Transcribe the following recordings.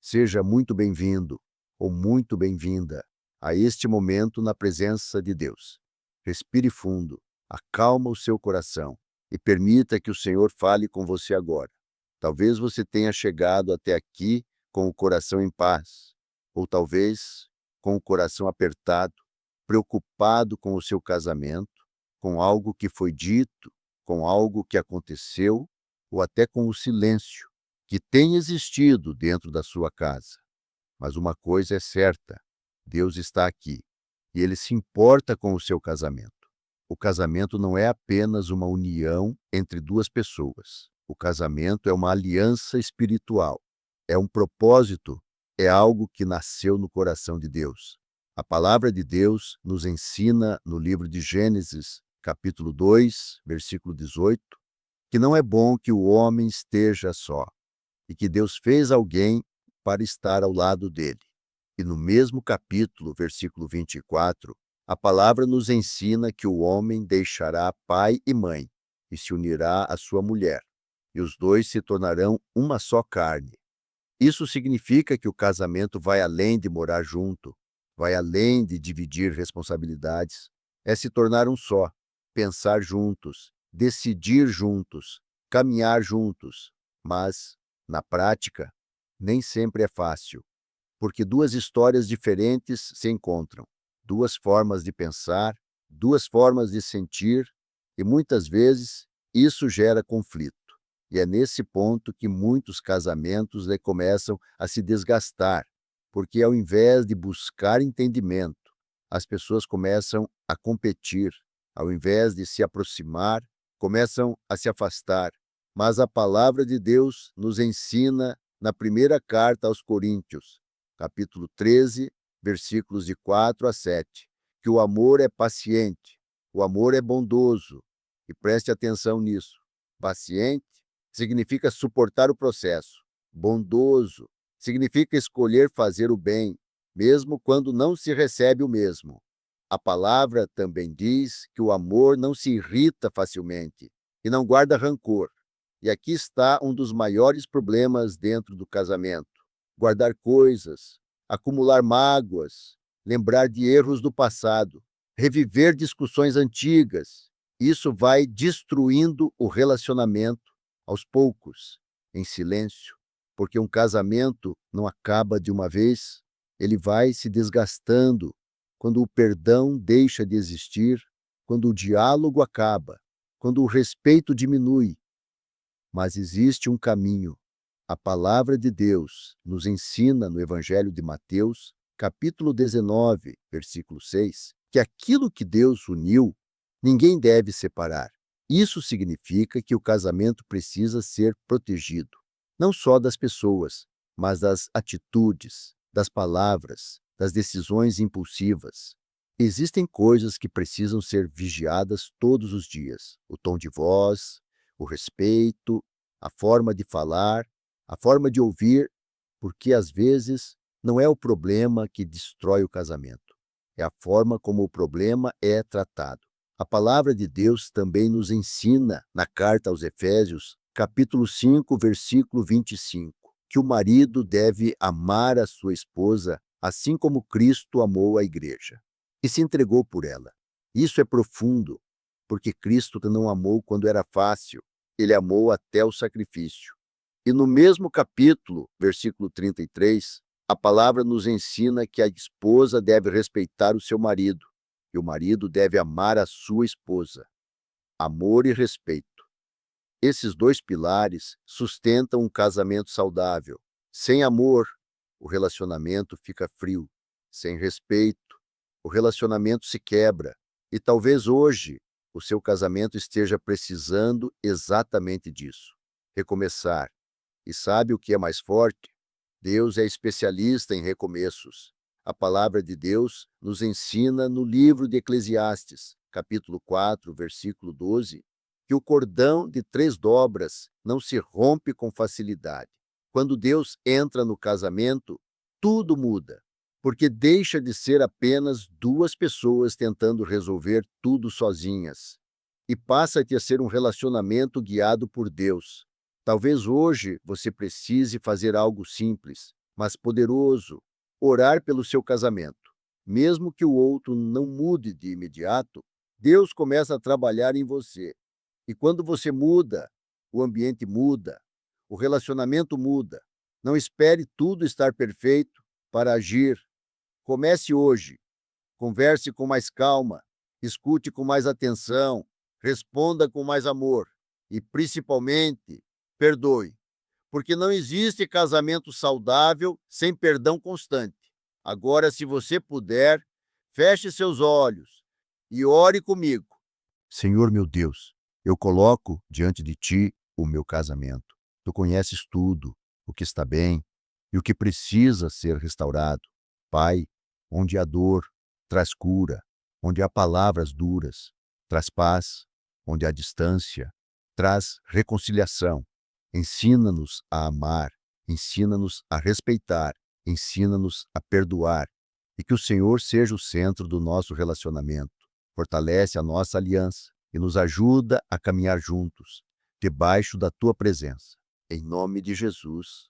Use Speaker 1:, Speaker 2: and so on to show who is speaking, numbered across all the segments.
Speaker 1: Seja muito bem-vindo ou muito bem-vinda a este momento na presença de Deus. Respire fundo, acalma o seu coração e permita que o Senhor fale com você agora. Talvez você tenha chegado até aqui com o coração em paz, ou talvez com o coração apertado, preocupado com o seu casamento, com algo que foi dito, com algo que aconteceu, ou até com o silêncio que tem existido dentro da sua casa. Mas uma coisa é certa: Deus está aqui e Ele se importa com o seu casamento. O casamento não é apenas uma união entre duas pessoas. O casamento é uma aliança espiritual, é um propósito, é algo que nasceu no coração de Deus. A palavra de Deus nos ensina no livro de Gênesis, capítulo 2, versículo 18, que não é bom que o homem esteja só, e que Deus fez alguém para estar ao lado dele. E no mesmo capítulo, versículo 24, a palavra nos ensina que o homem deixará pai e mãe e se unirá à sua mulher, e os dois se tornarão uma só carne. Isso significa que o casamento vai além de morar junto, vai além de dividir responsabilidades, é se tornar um só, pensar juntos, decidir juntos, caminhar juntos. Mas, na prática, nem sempre é fácil, porque duas histórias diferentes se encontram, duas formas de pensar, duas formas de sentir, e muitas vezes isso gera conflito. E é nesse ponto que muitos casamentos começam a se desgastar, porque ao invés de buscar entendimento, as pessoas começam a competir, ao invés de se aproximar, começam a se afastar. Mas a palavra de Deus nos ensina na primeira carta aos Coríntios, capítulo 13, versículos de 4 a 7, que o amor é paciente, o amor é bondoso. E preste atenção nisso. Paciente significa suportar o processo. Bondoso significa escolher fazer o bem, mesmo quando não se recebe o mesmo. A palavra também diz que o amor não se irrita facilmente e não guarda rancor. E aqui está um dos maiores problemas dentro do casamento: guardar coisas, acumular mágoas, lembrar de erros do passado, reviver discussões antigas. Isso vai destruindo o relacionamento aos poucos, em silêncio, porque um casamento não acaba de uma vez, ele vai se desgastando quando o perdão deixa de existir, quando o diálogo acaba, quando o respeito diminui. Mas existe um caminho. A palavra de Deus nos ensina no Evangelho de Mateus, capítulo 19, versículo 6, que aquilo que Deus uniu, ninguém deve separar. Isso significa que o casamento precisa ser protegido, não só das pessoas, mas das atitudes, das palavras, das decisões impulsivas. Existem coisas que precisam ser vigiadas todos os dias: o tom de voz, o respeito, a forma de falar, a forma de ouvir, porque às vezes não é o problema que destrói o casamento, é a forma como o problema é tratado. A palavra de Deus também nos ensina, na carta aos Efésios, capítulo 5, versículo 25, que o marido deve amar a sua esposa assim como Cristo amou a igreja e se entregou por ela. Isso é profundo, porque Cristo não amou quando era fácil, ele amou até o sacrifício. E no mesmo capítulo, versículo 33, a palavra nos ensina que a esposa deve respeitar o seu marido, e o marido deve amar a sua esposa. Amor e respeito. Esses dois pilares sustentam um casamento saudável. Sem amor, o relacionamento fica frio. Sem respeito, o relacionamento se quebra. E talvez hoje o seu casamento esteja precisando exatamente disso: recomeçar. E sabe o que é mais forte? Deus é especialista em recomeços. A palavra de Deus nos ensina no livro de Eclesiastes, capítulo 4, versículo 12, que o cordão de 3 dobras não se rompe com facilidade. Quando Deus entra no casamento, tudo muda, porque deixa de ser apenas duas pessoas tentando resolver tudo sozinhas e passa a ser um relacionamento guiado por Deus. Talvez hoje você precise fazer algo simples: mas poderoso, orar pelo seu casamento. Mesmo que o outro não mude de imediato, Deus começa a trabalhar em você. E quando você muda, o ambiente muda, o relacionamento muda. Não espere tudo estar perfeito para agir. Comece hoje. Converse com mais calma, escute com mais atenção, responda com mais amor e, principalmente, perdoe. Porque não existe casamento saudável sem perdão constante. Agora, se você puder, feche seus olhos e ore comigo. Senhor meu Deus, eu coloco diante de ti o meu casamento. Tu conheces tudo, o que está bem e o que precisa ser restaurado. Pai, onde há dor, traz cura; onde há palavras duras, traz paz; onde há distância, traz reconciliação. Ensina-nos a amar, ensina-nos a respeitar, ensina-nos a perdoar, e que o Senhor seja o centro do nosso relacionamento. Fortalece a nossa aliança e nos ajuda a caminhar juntos, debaixo da tua presença. Em nome de Jesus.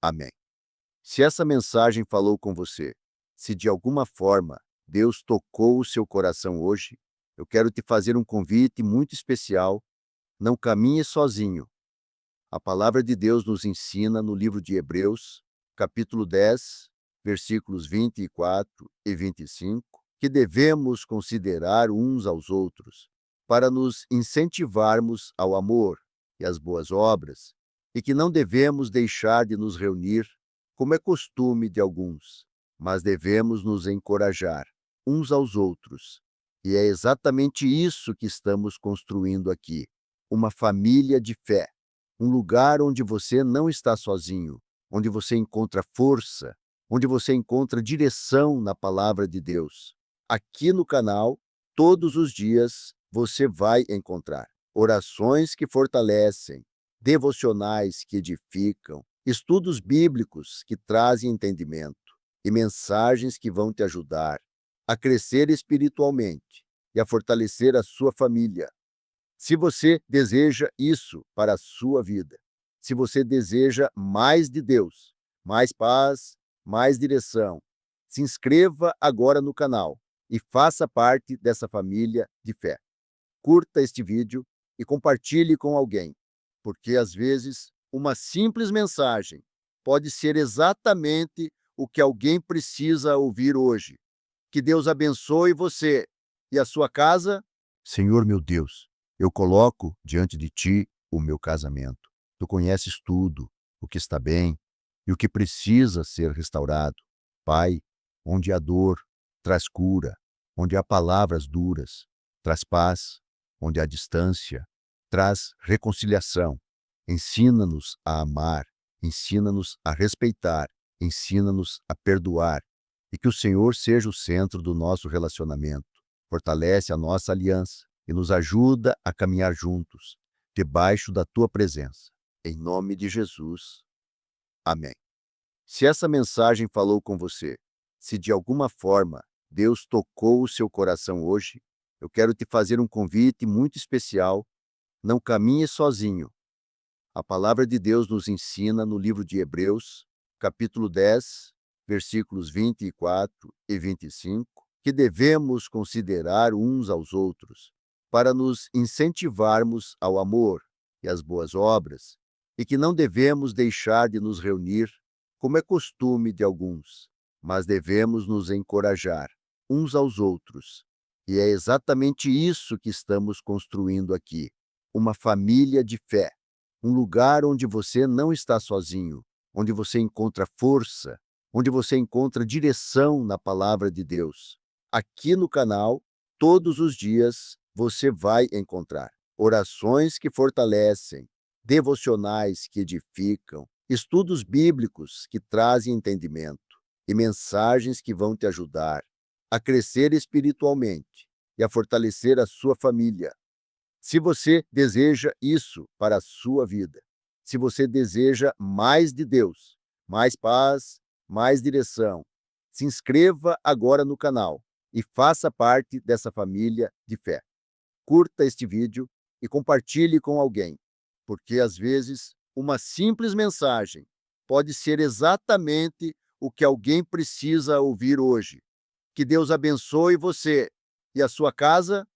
Speaker 1: Amém. Se essa mensagem falou com você, se de alguma forma Deus tocou o seu coração hoje, eu quero te fazer um convite muito especial. Não caminhe sozinho. A palavra de Deus nos ensina no livro de Hebreus, capítulo 10, versículos 24 e 25, que devemos considerar uns aos outros para nos incentivarmos ao amor e às boas obras, e que não devemos deixar de nos reunir, como é costume de alguns, mas devemos nos encorajar uns aos outros. E é exatamente isso que estamos construindo aqui, uma família de fé. Um lugar onde você não está sozinho, onde você encontra força, onde você encontra direção na palavra de Deus. Aqui no canal, todos os dias, você vai encontrar orações que fortalecem, devocionais que edificam, estudos bíblicos que trazem entendimento e mensagens que vão te ajudar a crescer espiritualmente e a fortalecer a sua família. Se você deseja isso para a sua vida, se você deseja mais de Deus, mais paz, mais direção, se inscreva agora no canal e faça parte dessa família de fé. Curta este vídeo e compartilhe com alguém, porque às vezes uma simples mensagem pode ser exatamente o que alguém precisa ouvir hoje. Que Deus abençoe você e a sua casa. Senhor meu Deus, eu coloco diante de ti o meu casamento. Tu conheces tudo, o que está bem e o que precisa ser restaurado. Pai, onde há dor, traz cura; onde há palavras duras, traz paz; onde há distância, traz reconciliação. Ensina-nos a amar, ensina-nos a respeitar, ensina-nos a perdoar, e que o Senhor seja o centro do nosso relacionamento. Fortalece a nossa aliança e nos ajuda a caminhar juntos, debaixo da tua presença. Em nome de Jesus. Amém. Se essa mensagem falou com você, se de alguma forma Deus tocou o seu coração hoje, eu quero te fazer um convite muito especial. Não caminhe sozinho. A palavra de Deus nos ensina no livro de Hebreus, capítulo 10, versículos 24 e 25, que devemos considerar uns aos outros para nos incentivarmos ao amor e às boas obras, e que não devemos deixar de nos reunir, como é costume de alguns, mas devemos nos encorajar uns aos outros. E é exatamente isso que estamos construindo aqui, uma família de fé, um lugar onde você não está sozinho, onde você encontra força, onde você encontra direção na palavra de Deus. Aqui no canal, todos os dias, você vai encontrar orações que fortalecem, devocionais que edificam, estudos bíblicos que trazem entendimento e mensagens que vão te ajudar a crescer espiritualmente e a fortalecer a sua família. Se você deseja isso para a sua vida, se você deseja mais de Deus, mais paz, mais direção, se inscreva agora no canal e faça parte dessa família de fé. Curta este vídeo e compartilhe com alguém, porque às vezes uma simples mensagem pode ser exatamente o que alguém precisa ouvir hoje. Que Deus abençoe você e a sua casa